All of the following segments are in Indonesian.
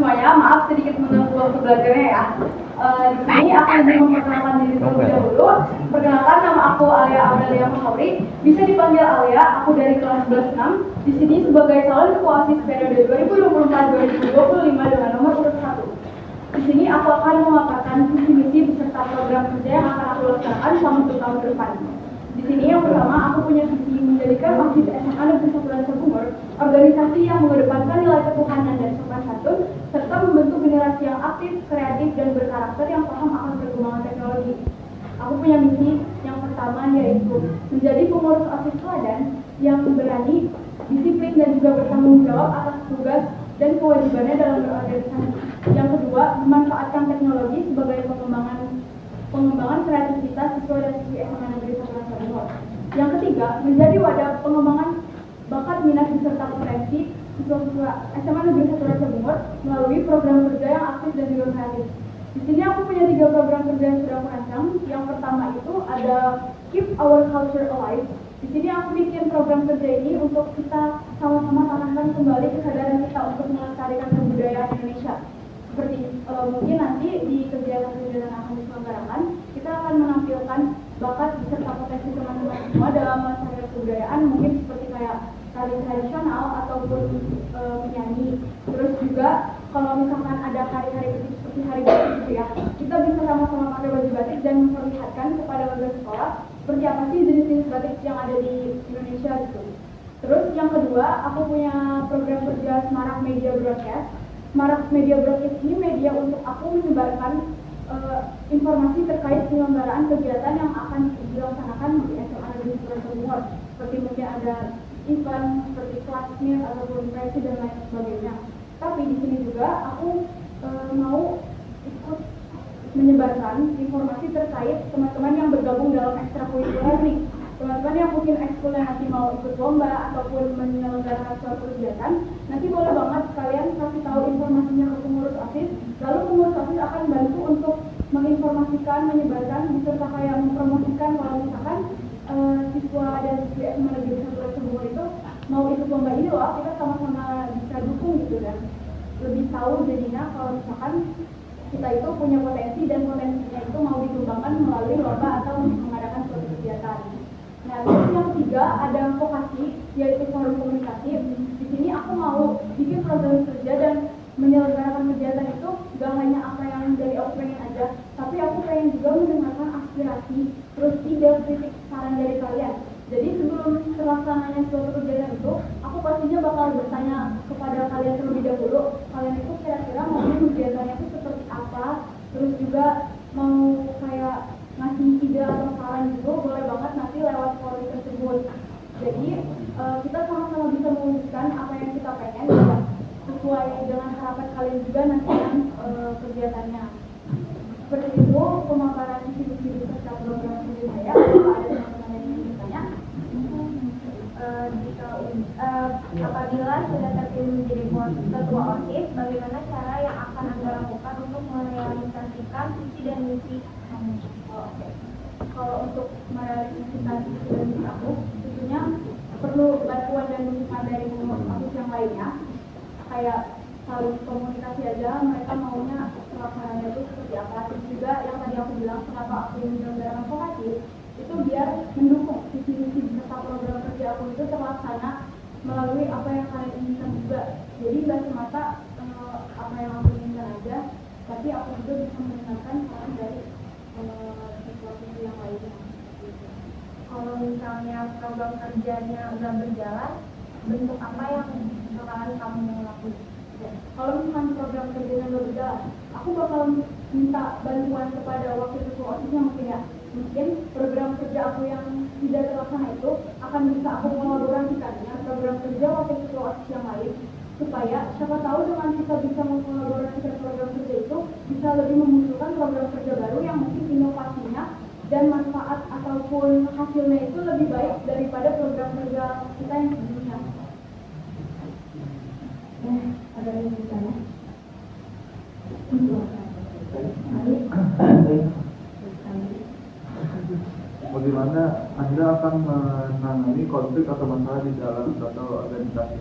semuanya, maaf sedikit mengganggu waktu belajarnya ya. Di sini aku ingin memperkenalkan diri terlebih dahulu. Perkenalkan, nama aku Alia Aurelia Mahauri. Bisa dipanggil Alia. Aku dari kelas 11 6. Di sini sebagai calon ketua OSIS periode 2024-2025 dengan nomor urut 1. Di sini aku akan memaparkan visi misi beserta program kerja yang akan aku laksanakan selama 1 tahun ke depan. Di sini yang pertama, aku punya visi menjadikan OSIS SMA Negeri 1 Lancar Bungor organisasi yang mengedepankan nilai ketuhanan dan sopan santun, serta membentuk generasi yang aktif, kreatif, dan berkarakter yang paham akan perkembangan teknologi. Aku punya misi yang pertama, yaitu menjadi pengurus OSIS teladan yang berani, disiplin, dan juga bertanggung jawab atas tugas dan kewajibannya dalam berorganisasi. Yang kedua, memanfaatkan teknologi sebagai pengembangan kreativitas siswa dan siswi SMA Negeri 1 Lancar Bungor. Yang ketiga, menjadi wadah pengembangan bakat, minat, beserta potensi siswa-siswa SMA Negeri 1 Lancar Bungor melalui program kerja yang aktif dan juga kreatif. Di sini aku punya 3 program kerja yang sudah aku rancang. Yang pertama itu ada Keep Our Culture Alive. Di sini aku bikin program kerja ini untuk kita sama-sama tanamkan kembali kesadaran kita untuk melestarikan kebudayaan Indonesia. Seperti mungkin nanti di kegiatan-kegiatan yang akan diselenggarakan, kita akan menampilkan bakat beserta potensi teman-teman semua dalam melestarikan kebudayaan, mungkin seperti kayak tari tradisional ataupun menyanyi. Terus juga kalau misalkan ada hari-hari penting seperti hari batik gitu ya, kita bisa sama-sama pakai baju batik dan memperlihatkan kepada warga sekolah seperti apa sih jenis-jenis batik yang ada di Indonesia gitu. Terus yang kedua, aku punya program kerja Semarak Media Broadcast. Semarak Media Broadcast ini media untuk aku menyebarkan informasi terkait penyelenggaraan kegiatan yang akan dilaksanakan di SMA Negeri 1 Lancar Bungor. Seperti mungkin ada event seperti kelas meet ataupun presi dan lain sebagainya. Tapi di sini juga aku mau ikut menyebarkan informasi terkait teman-teman yang bergabung dalam ekstrakurikuler nih. Teman-teman yang mungkin ekskulnya nanti mau ikut lomba ataupun menyelenggarakan suatu kegiatan, nanti boleh banget kalian kasih tahu informasinya ke pengurus OSIS, lalu pengurus OSIS akan bantu untuk menginformasikan, menyebarkan, beserta kayak mempromosikan kalau misalkan siswa dan siswi SMA Negeri 1 Lancar Bungor itu mau ikut lomba ini loh, kita sama-sama bisa dukung gitu dan lebih tahu jadinya kalau misalkan kita itu punya potensi dan potensinya itu mau dikembangkan melalui lomba atau mengadakan suatu kegiatan. Nah, terus yang ketiga ada vokasi, yaitu forum komunikasi. Di sini aku mau bikin program kerja dan menyelenggarakan kegiatan itu gak hanya apa yang dari aku pengen aja, tapi aku pengen juga mendengarkan aspirasi, terus ide, kritik, saran dari kalian. Jadi sebelum terlaksananya suatu kegiatan itu, aku pastinya bakal bertanya kepada kalian terlebih dahulu, kalian itu kira-kira mau kegiatannya itu seperti apa, terus juga mau kayak ngasih ide atau saran gitu, boleh banget nanti lewat forum tersebut. Jadi kita sama-sama bisa mewujudkan apa yang kita pengen ya, sesuai dengan harapan kalian juga nanti kegiatannya. Seperti itu pemaparan visi-misi beserta program kerja saya. Kalau ada teman-teman yang ingin bertanya, apabila sudah terpilih menjadi ketua OSIS, bagaimana cara yang akan Anda lakukan untuk merealisasikan visi dan misi kamu? Kalau untuk merealisasikan visi dan misi aku, tentunya perlu bantuan dan dukungan dari pengurus OSIS yang lainnya. Kayak saling komunikasi aja, mereka maunya pelaksananya itu seperti apa. Terus juga yang tadi aku bilang, kenapa aku menyelenggarakan vokasi, itu biar mendukung visi misi beserta program kerja aku itu terlaksana melalui apa yang kalian inginkan juga. Jadi nggak semata apa yang aku inginkan aja, tapi aku juga bisa mendengarkan saran dari siswa-siswi yang lainnya. Kalau misalnya program kerjanya udah berjalan, bentuk apa yang bakalan kamu lakukan? Ya, kalau misalkan program kerjanya udah berjalan, aku bakal minta bantuan kepada wakil ketua OSISnya mungkin ya. Mungkin program kerja aku yang tidak terlaksana itu akan bisa aku kolaborasikan dengan program kerja wakil ketua OSIS yang lain, supaya siapa tahu dengan kita bisa mengkolaborasikan program kerja itu bisa lebih memunculkan program kerja baru yang mungkin inovasinya dan manfaat ataupun hasilnya itu lebih baik daripada program kerja kita yang sebelumnya. Ada yang bertanya? Bagaimana Anda akan menangani konflik atau masalah di dalam suatu organisasi?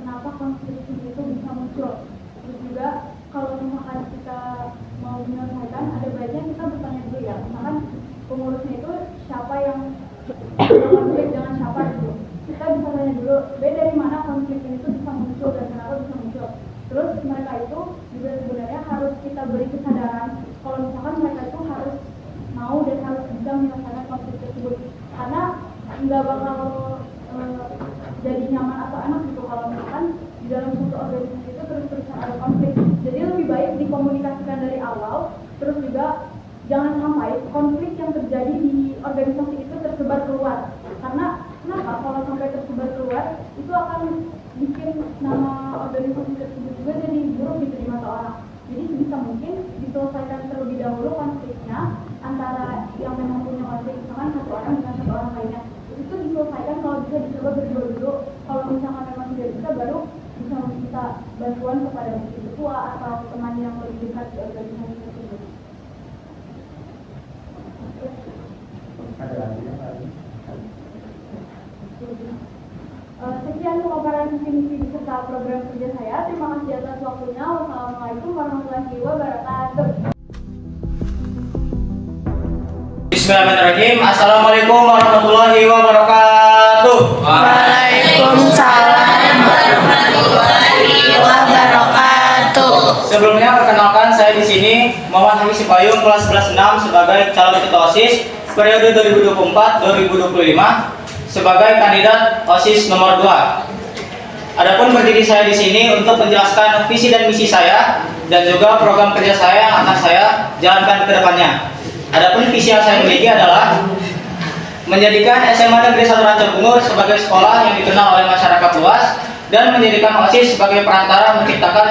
kenapa konflik itu bisa muncul. Terus juga kalau misalkan kita mau menyelesaikan, ada baiknya kita bertanya dulu ya, misalkan pengurusnya itu siapa yang konflik dengan siapa gitu. Kita bisa tanya dulu, dari mana konflik ini tuh bisa muncul dan kenapa bisa muncul. Terus mereka itu juga sebenarnya harus kita beri kesadaran kalau misalkan mereka itu harus mau dan harus bisa menyelesaikan konflik tersebut, karena nggak bakal jadi nyaman atau enak gitu kalau misalkan di dalam suatu organisasi itu terus-terusan ada konflik. Jadi lebih baik dikomunikasikan dari awal, terus juga jangan sampai konflik yang terjadi di organisasi itu tersebar keluar. Karena kenapa? Kalau sampai tersebar keluar, itu akan bikin nama organisasi tersebut juga jadi buruk gitu di mata orang. Jadi sebisa mungkin diselesaikan terlebih dahulu konfliknya antara yang memang punya konflik, misalkan satu orang dengan satu orang lainnya. Itu diselesaikan, kalau bisa dicoba berdua dulu. Kalau misalkan memang tidak bisa, baru bisa meminta bantuan kepada mungkin ketua atau teman yang lebih dekat di organisasi tersebut. Ada lagi yang lain? Sekian pemaparan visi misi beserta program kerja saya. Terima kasih atas waktunya. Wassalamualaikum warahmatullahi wabarakatuh. Bismillahirrahmanirrahim. Assalamualaikum warahmatullahi wabarakatuh. Waalaikumsalam warahmatullahi wabarakatuh. Sebelumnya perkenalkan, saya di sini Muhammad Hafiz Sipayung, kelas 11 6 sebagai calon ketua OSIS periode 2024-2025 sebagai kandidat OSIS nomor 2. Adapun berdiri saya di sini untuk menjelaskan visi dan misi saya dan juga program kerja saya yang akan saya jalankan ke depannya. Adapun visi yang saya miliki adalah menjadikan SMA Negeri 1 Ranca Bungur sebagai sekolah yang dikenal oleh masyarakat luas dan menjadikan OSIS sebagai perantara menciptakan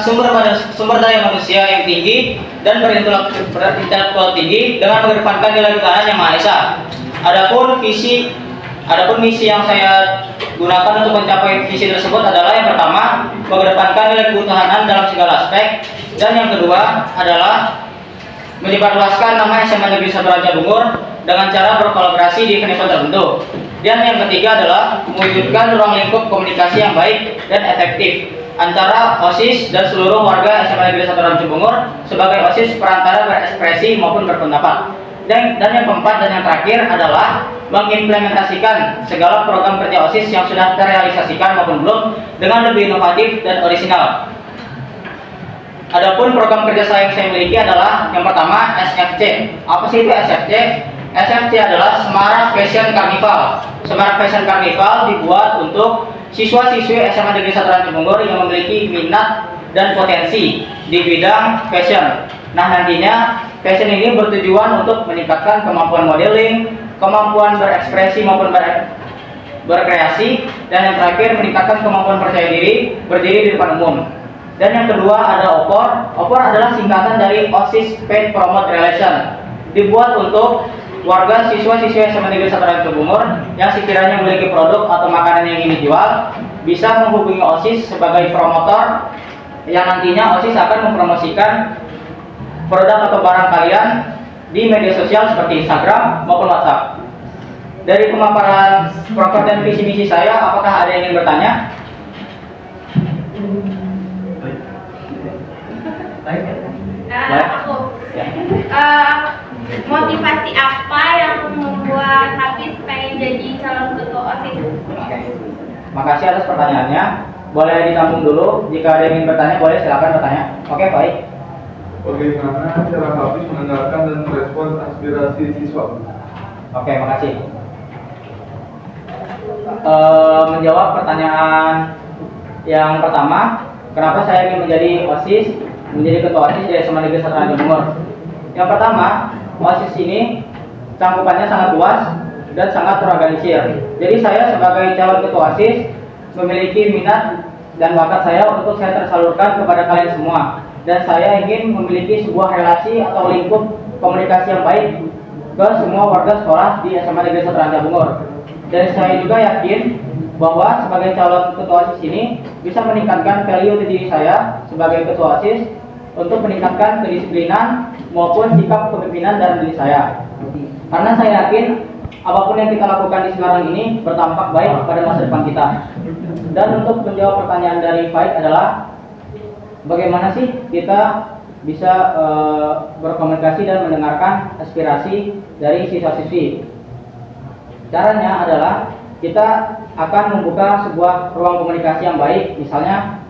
sumber daya manusia yang tinggi dan berintelektual tinggi dengan mengedepankan nilai ketuhanan yang Maha Esa. Adapun misi yang saya gunakan untuk mencapai visi tersebut adalah yang pertama, mengedepankan nilai ketuhanan dalam segala aspek, dan yang kedua adalah menyebarluaskan nama SMA Negeri 1 Ranca Bungur dengan cara berkolaborasi di event-event tertentu. Dan yang ketiga adalah mewujudkan ruang lingkup komunikasi yang baik dan efektif antara OSIS dan seluruh warga SMA Negeri 1 Ranca Bungur sebagai OSIS perantara berekspresi maupun berpendapat. Dan yang keempat dan yang terakhir adalah mengimplementasikan segala program kerja OSIS yang sudah terrealisasikan maupun belum dengan lebih inovatif dan orisinal. Adapun program kerja saya yang saya miliki adalah yang pertama SFC. Apa sih itu SFC? SFC adalah Semarang Fashion Carnival. Semarang Fashion Carnival dibuat untuk siswa-siswi SMA Negeri 1 Ranca Bungur yang memiliki minat dan potensi di bidang fashion. Nah, nantinya fashion ini bertujuan untuk meningkatkan kemampuan modeling, kemampuan berekspresi maupun berkreasi, dan yang terakhir meningkatkan kemampuan percaya diri berdiri di depan umum. Dan yang kedua ada OPOR. OPOR adalah singkatan dari OSIS Paid Promote Relation. Dibuat untuk warga siswa-siswi SMA Negeri 1 Ranca Bungur yang sekiranya memiliki produk atau makanan yang ingin dijual, bisa menghubungi OSIS sebagai promotor yang nantinya OSIS akan mempromosikan produk atau barang kalian di media sosial seperti Instagram maupun WhatsApp. Dari pemaparan program dan visi misi saya, apakah ada yang ingin bertanya? Aku. Motivasi apa yang membuat Hafiz pengen jadi calon ketua OSIS? Oke. Makasih atas pertanyaannya. Boleh ditampung dulu. Jika ada yang ingin bertanya, boleh silakan bertanya. Oke, baik. Bagaimana cara Hafiz mendengarkan dan merespons aspirasi siswa? Oke, makasih. Menjawab pertanyaan yang pertama, kenapa saya ingin menjadi OSIS, menjadi ketua OSIS di SMA Negeri 1 Ranca Bungur? Yang pertama, OSIS ini cangkupannya sangat luas dan sangat terorganisir. Jadi saya sebagai calon ketua OSIS memiliki minat dan bakat saya untuk saya tersalurkan kepada kalian semua. Dan saya ingin memiliki sebuah relasi atau lingkup komunikasi yang baik ke semua warga sekolah di SMA Negeri 1 Ranca Bungur. Dan saya juga yakin bahwa sebagai calon ketua OSIS ini bisa meningkatkan value di diri saya sebagai ketua OSIS untuk meningkatkan kedisiplinan maupun sikap kepemimpinan dalam diri saya. Karena saya yakin apapun yang kita lakukan di sekarang ini berdampak baik pada masa depan kita. Dan untuk menjawab pertanyaan dari Faik adalah bagaimana sih kita bisa berkomunikasi dan mendengarkan aspirasi dari siswa-siswi. Caranya adalah kita akan membuka sebuah ruang komunikasi yang baik, misalnya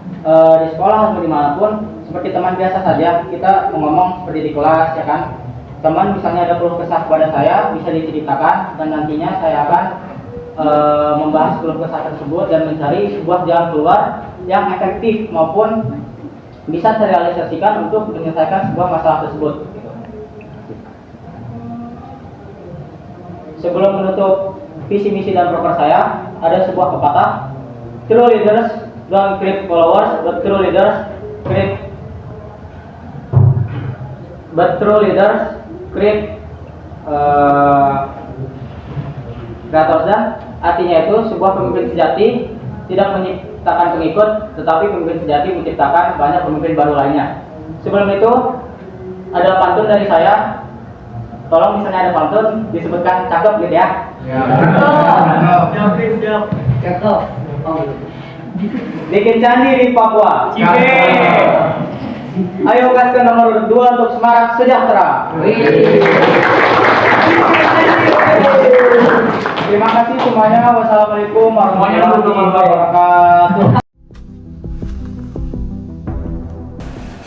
di sekolah atau dimanapun, seperti teman biasa saja kita ngomong seperti di kelas, ya kan. Teman misalnya ada keluh kesah kepada saya, bisa diceritakan dan nantinya saya akan membahas keluh kesah tersebut dan mencari sebuah jalan keluar yang efektif maupun bisa terrealisasikan untuk menyelesaikan sebuah masalah tersebut. Sebelum menutup visi misi dan program saya, ada sebuah pepatah, true leaders don't create followers, but true leaders create creators. Dan artinya itu sebuah pemimpin sejati tidak menciptakan pengikut, tetapi pemimpin sejati menciptakan banyak pemimpin baru lainnya. Sebelum itu ada pantun dari saya. Tolong misalnya ada pantun disebutkan cakep gitu ya. Siap. Cakep. Bikin candi di Papua. Ayo gaskan nomor 2 untuk Semarang sejahtera. Terima kasih semuanya. Wassalamualaikum warahmatullahi wabarakatuh.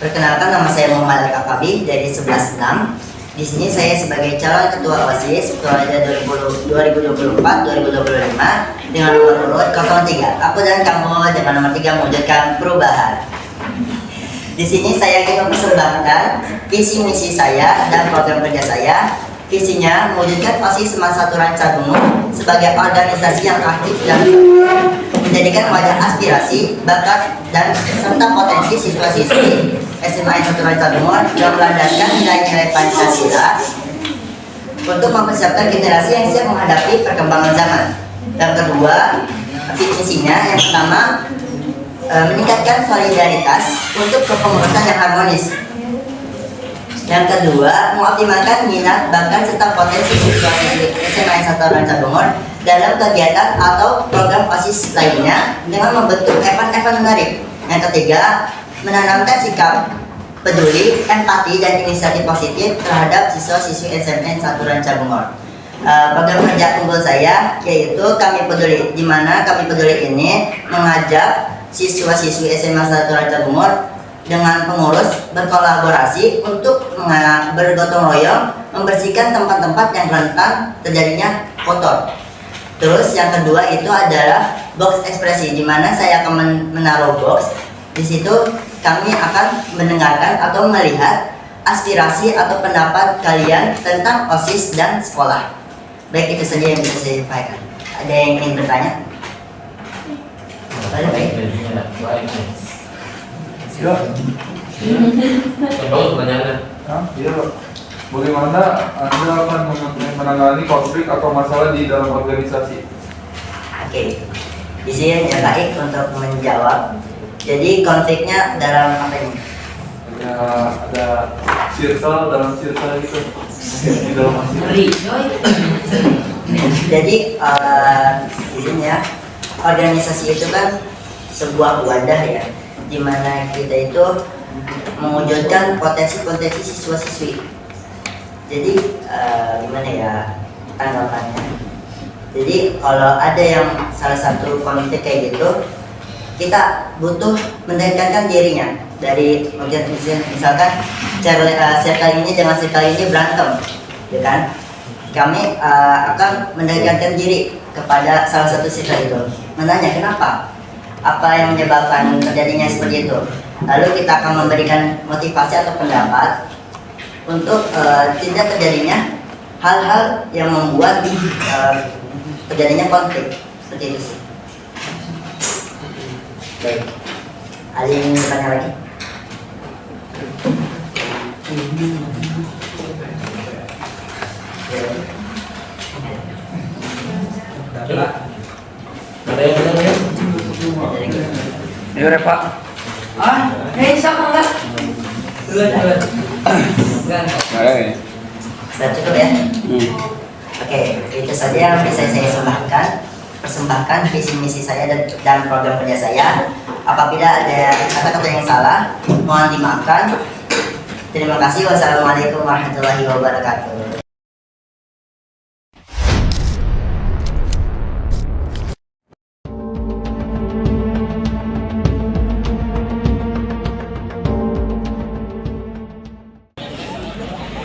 Perkenalkan, nama saya Muhammad Al-Kafabi dari 11-6. Di sini saya sebagai calon ketua OSIS periode 2024-2025 dengan nomor urut 03. Aku dan kamu dengan nomor 3 mewujudkan perubahan. Di sini saya ingin mempersembahkan visi misi saya dan program kerja saya. Visinya mewujudkan OSIS Semarang 1 Rancabungur sebagai organisasi yang aktif dan menjadikan wajah aspirasi, bakat, dan serta potensi siswa-siswi SMA 1 Rancabungur yang melandaskan nilai-nilai Pancasila untuk mempersiapkan generasi yang siap menghadapi perkembangan zaman. Yang kedua, visinya yang pertama meningkatkan solidaritas untuk kepengurusan yang harmonis. Yang kedua, mengoptimalkan minat, bakat, serta potensi siswa-siswi SMA 1 Rancabungur dalam kegiatan atau program OSIS lainnya dengan membentuk event-event menarik. Yang ketiga, menanamkan sikap peduli, empati, dan inisiatif positif terhadap siswa-siswi SMA 1 Rancabungur. Program kerja unggul saya yaitu Kami Peduli, di mana Kami Peduli ini mengajak siswa-siswi SMA 1 Rancabungur dengan pengurus berkolaborasi untuk bergotong royong membersihkan tempat-tempat yang rentan terjadinya kotor. Terus yang kedua itu adalah box ekspresi, di mana saya akan menaruh box. Di situ kami akan mendengarkan atau melihat aspirasi atau pendapat kalian tentang OSIS dan sekolah. Baik, itu saja yang bisa saya sampaikan. Ada yang ingin bertanya? Baik. Ya. Bagus pertanyaannya. Iya. Bagaimana Anda akan menangani konflik atau masalah di dalam organisasi? Oke. Di sini yang baik untuk menjawab. Jadi konfliknya dalam apa ini? Ya, ada circle dalam circle itu. Di dalam Jadi di sini ya, organisasi itu kan sebuah wadah ya, di mana kita itu mewujudkan potensi-potensi siswa-siswi. Jadi gimana ya tanggapannya? Jadi kalau ada yang salah satu konflik kayak gitu, kita butuh mendekatkan dirinya dari mungkin misalkan circle ini dengan circle ini berantem, ya kan? Kami akan mendekatkan diri kepada salah satu circle itu, menanya kenapa, apa yang menyebabkan terjadinya seperti itu. Lalu kita akan memberikan motivasi atau pendapat untuk tidak terjadinya hal-hal yang membuat terjadinya konflik seperti itu sih. Baik, ada yang ingin bertanya lagi? Ada yang bertanya? Ayo Pak. Siapa enggak? Enggak. Sudah cukup ya? Oke, itu saja yang bisa saya persembahkan visi misi saya dan program kerja saya. Apabila ada kata-kata yang salah, mohon dimaafkan. Terima kasih. Wassalamualaikum warahmatullahi wabarakatuh.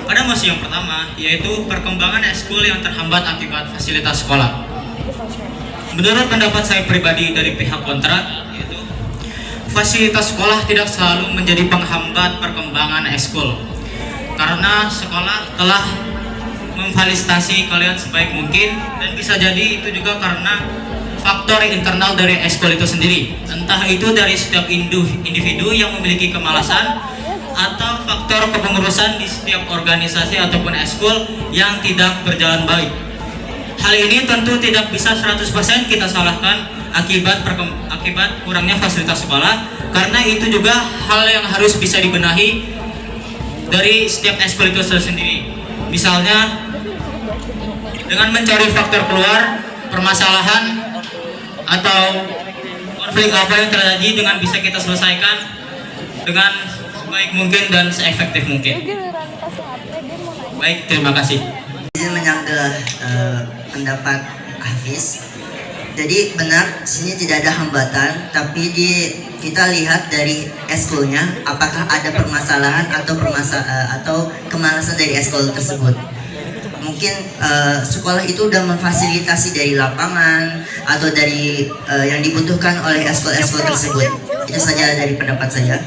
Pada musim yang pertama, yaitu perkembangan eskul yang terhambat akibat fasilitas sekolah. Menurut pendapat saya pribadi dari pihak kontrak, yaitu fasilitas sekolah tidak selalu menjadi penghambat perkembangan eskul. Karena sekolah telah memfasilitasi kalian sebaik mungkin, dan bisa jadi itu juga karena faktor internal dari eskul itu sendiri. Entah itu dari setiap individu yang memiliki kemalasan, atau faktor kepengurusan di setiap organisasi ataupun eskul yang tidak berjalan baik. Hal ini tentu tidak bisa 100% kita salahkan akibat kurangnya fasilitas sekolah, karena itu juga hal yang harus bisa dibenahi dari setiap eskul itu sendiri. Misalnya dengan mencari faktor keluar permasalahan atau konflik apa yang terjadi dengan bisa kita selesaikan dengan sebaik mungkin dan seefektif mungkin. Baik, terima kasih. Izin menyanggah pendapat Hafiz. Jadi benar, sini tidak ada hambatan, tapi kita lihat dari eskulnya apakah ada permasalahan atau kemalasan dari eskul tersebut. Mungkin sekolah itu udah memfasilitasi dari lapangan atau dari yang dibutuhkan oleh eskul-eskul tersebut. Itu saja dari pendapat saya.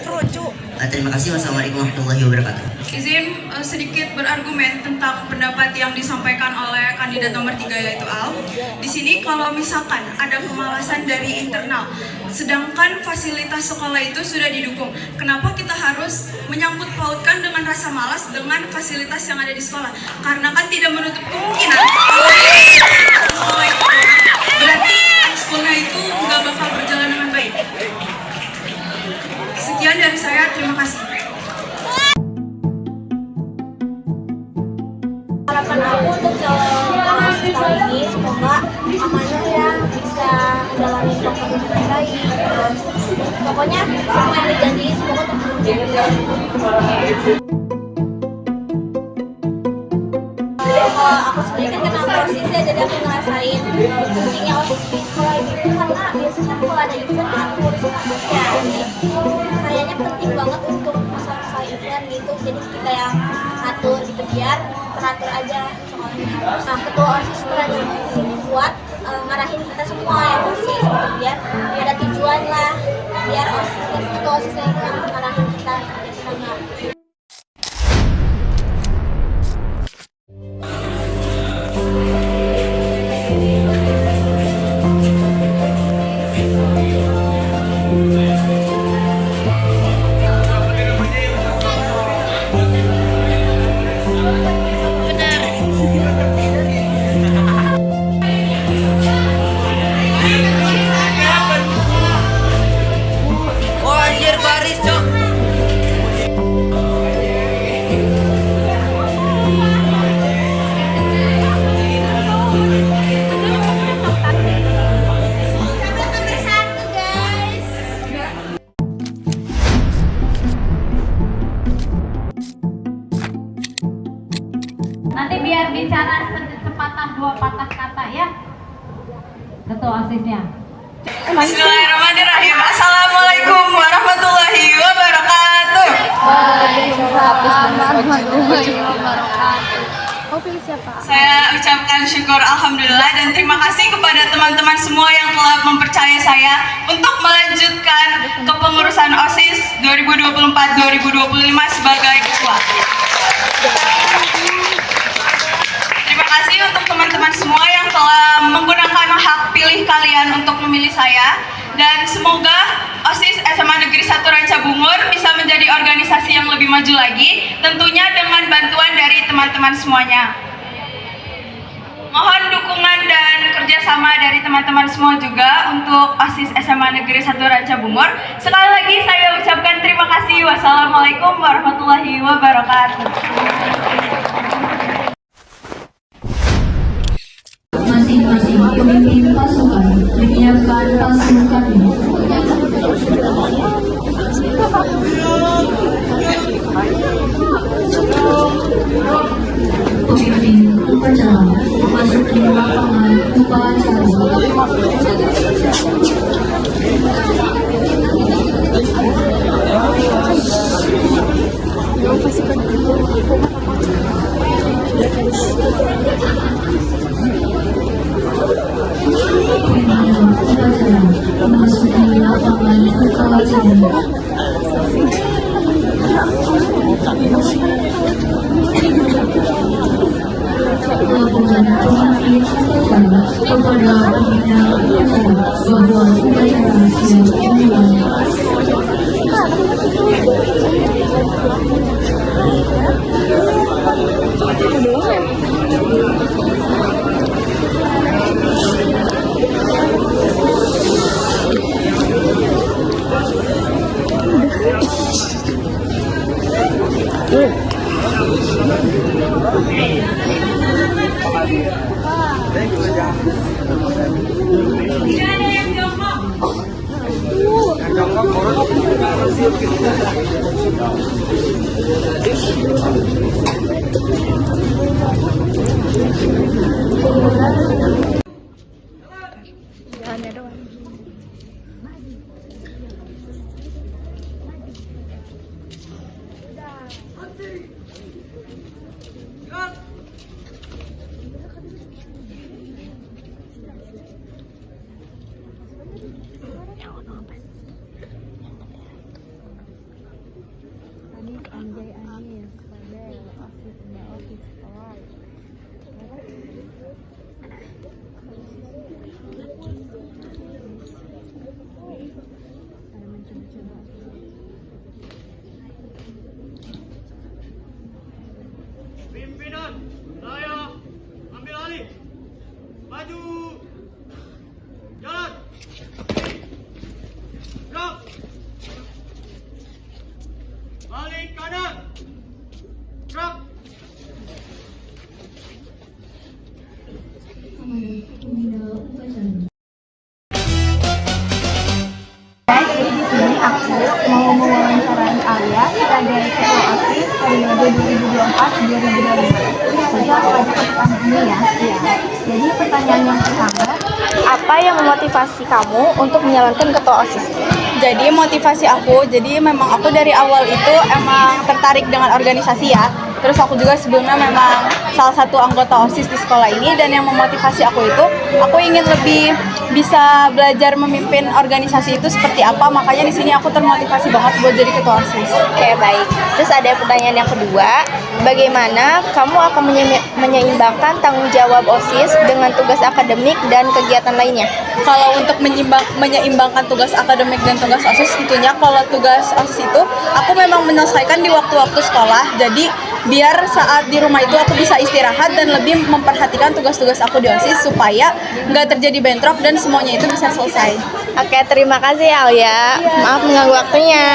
Terima kasih. Wassalamualaikum warahmatullahi wabarakatuh. Izin sedikit berargumen tentang pendapat yang disampaikan oleh kandidat nomor 3 yaitu Al. Di sini kalau misalkan ada kemalasan dari internal, sedangkan fasilitas sekolah itu sudah didukung, kenapa kita harus menyangkut pautkan dengan rasa malas dengan fasilitas yang ada di sekolah? Karena kan tidak menutup kemungkinan sekolah itu berarti sekolahnya itu nggak bakal berjalan dengan baik. Sekian dari saya, terima kasih. Harapan aku untuk calon OSIS tahun ini semoga amanah ya, bisa menjalani program dengan baik. Terus pokoknya semua yang dijanjiin semoga terwujud. Kalau aku sendiri kan kenapa OSIS ya, jadi aku ngerasain pentingnya OSIS di sekolah itu karena biasanya kalau ada event aku urusin OSISnya. Jadi kayaknya penting banget untuk masalah event gitu, jadi kita yang atur gitu biar teratur aja soalnya. Nah, ketua OSIS pernah buat ngarahin kita semua yang OSIS gitu, biar ada tujuan lah, biar OSIS ketua OSISnya itu yang ngarahin kita biar kita Nanti biar bicara sepatah dua patah kata ya, ketua OSISnya. Bismillahirrahmanirrahim. Assalamualaikum warahmatullahi wabarakatuh. Waalaikumsalam warahmatullahi wabarakatuh. Saya ucapkan syukur alhamdulillah dan terima kasih kepada teman-teman semua yang telah mempercayai saya untuk melanjutkan kepengurusan OSIS 2024-2025 sebagai ketua. Terima kasih untuk teman-teman semua yang telah menggunakan hak pilih kalian untuk memilih saya, dan semoga OSIS SMA Negeri 1 Ranca Bungur bisa menjadi organisasi yang lebih maju lagi, tentunya dengan bantuan dari teman-teman semuanya. Mohon dukungan dan kerjasama dari teman-teman semua juga untuk OSIS SMA Negeri 1 Ranca Bungur. Sekali lagi saya ucapkan terima kasih. Wassalamualaikum warahmatullahi wabarakatuh. Pemimpin pasukan menyiapkan pasukannya. Pemimpin upacara memasuki lapangan upacara. Memasuki lapangan upacara. Laporan pemimpin upacara kepada pembina upacara bahwa upacara siap dimulai. Pimpinan, saya ambil alih. Maju. Jalan. Gerak. Balik kanan. Gerak. Jadi di sini aku mau mewawancarai Alia sebagai ketua OSIS periode 2024-2025. Jadi aku aja ke pertanyaan ini ya. Jadi pertanyaan yang pertama, apa yang memotivasi kamu untuk menjalankan ketua OSIS? Jadi motivasi aku, jadi memang aku dari awal itu emang tertarik dengan organisasi ya. Terus aku juga sebelumnya memang salah satu anggota OSIS di sekolah ini, dan yang memotivasi aku itu, aku ingin lebih bisa belajar memimpin organisasi itu seperti apa. Makanya di sini aku termotivasi banget buat jadi ketua OSIS. Oke, baik. Terus ada pertanyaan yang kedua, bagaimana kamu akan menyeimbangkan tanggung jawab OSIS dengan tugas akademik dan kegiatan lainnya? Kalau untuk menyeimbangkan tugas akademik dan tugas OSIS, tentunya kalau tugas OSIS itu aku memang menyelesaikan di waktu-waktu sekolah. Jadi biar saat di rumah itu aku bisa istirahat dan lebih memperhatikan tugas-tugas aku di OSIS supaya nggak terjadi bentrok dan semuanya itu bisa selesai. Oke, terima kasih ya Alia. Maaf mengganggu waktunya.